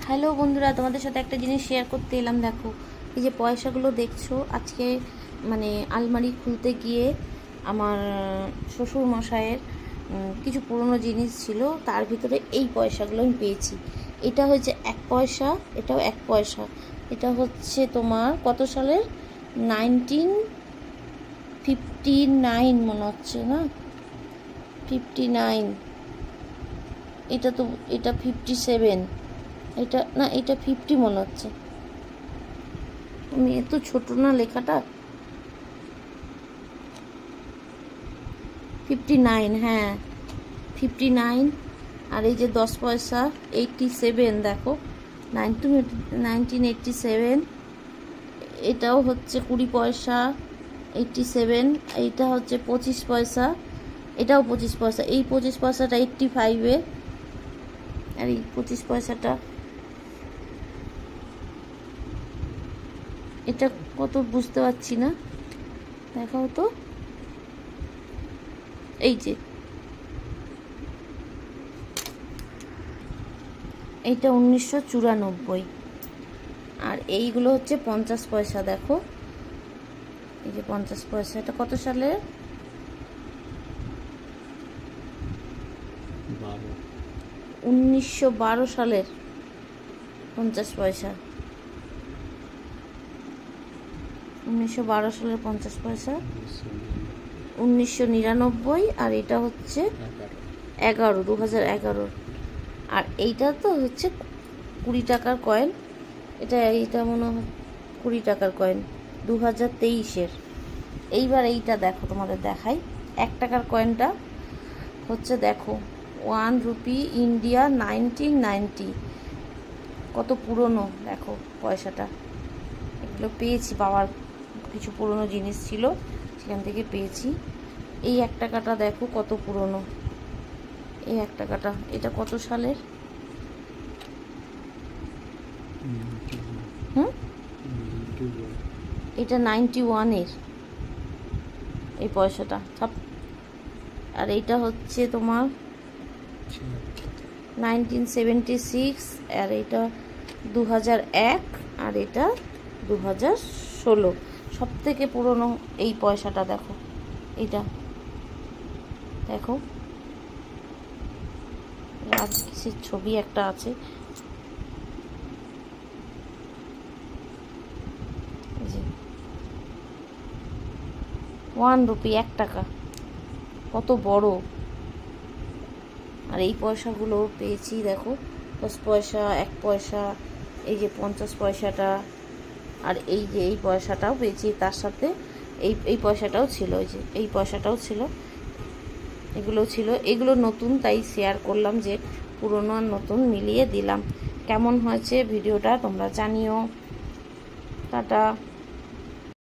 Hello বন্ধুরা, তোমাদের সাথে একটা জিনিস শেয়ার করতে এলাম। দেখো, এই যে পয়সাগুলো দেখছো, আজকে মানে আলমারি খুলতে গিয়ে আমার শ্বশুর মশাইয়ের কিছু পুরনো জিনিস ছিল, তার ভিতরে এই পয়সাগুলো আমি পেয়েছি। এটা হচ্ছে 1 পয়সা, এটাও 1 পয়সা। এটা হচ্ছে তোমার কত সালের, 1959 মনে হচ্ছে, না 59। এটা 57, এটা না, এটা 50 মনে হচ্ছে। এত ছোট না লেখাটা, 59, হ্যাঁ 59। আর এই যে 10 পয়সা 87, দেখো 1987। এটাও হচ্ছে 20 পয়সা 87। এইটা হচ্ছে 25 পয়সা, এটাও 25 পয়সা। এই 25 পয়সাটা 85-এর, আর এই 25 পয়সাটা এটা কত বুঝতে পারছি না, দেখাও তো। এই যে এইটা 1994। আর এইগুলো হচ্ছে 50 পয়সা, দেখো এই যে 50 পয়সা। এটা কত সালে, 1912 সালের 50 পয়সা। 1912 সালের 50 পয়সা, 1999। আর এটা হচ্ছে 2011। আর এইটা তো হচ্ছে 20 টাকার কয়েন। এইটা মনে হয় 20 টাকার কয়েন, 2023-এর। এইবার এইটা দেখো, তোমাদের দেখাই। 1 টাকার কয়েনটা হচ্ছে, দেখো 1 রুপি ইন্ডিয়া 1990। কত পুরনো দেখো পয়সাটা। এগুলো পেয়েছি, বাবার কিছু পুরনো জিনিস ছিল, সেখান থেকে পেয়েছি। এই 1 টাকাটা দেখো কত পুরনো। এই 1 টাকাটা, এটা কত সালের, এটা 91-এর এই পয়সাটা সব। আর এইটা হচ্ছে তোমার 1976। আর এটা 2001। আর এটা 2016। সব থেকে পুরনো এই পয়সাটা দেখো, এইটা দেখো, রাজকৃষির ছবি একটা আছে। 1 রুপি, 1 টাকা, কত বড়। আর এই পয়সাগুলো পেয়েছি, দেখো 10 পয়সা, 1 পয়সা, এই যে 50 পয়সাটা। আর এই যে এই পয়সাটাও পেয়েছি, তার সাথে এই পয়সাটাও ছিল, এই যে এই পয়সাটাও ছিল, এগুলো ছিল। এগুলো নতুন, তাই শেয়ার করলাম, যে পুরনো আর নতুন মিলিয়ে দিলাম। কেমন হয়েছে ভিডিওটা তোমরা জানিও। টাটা।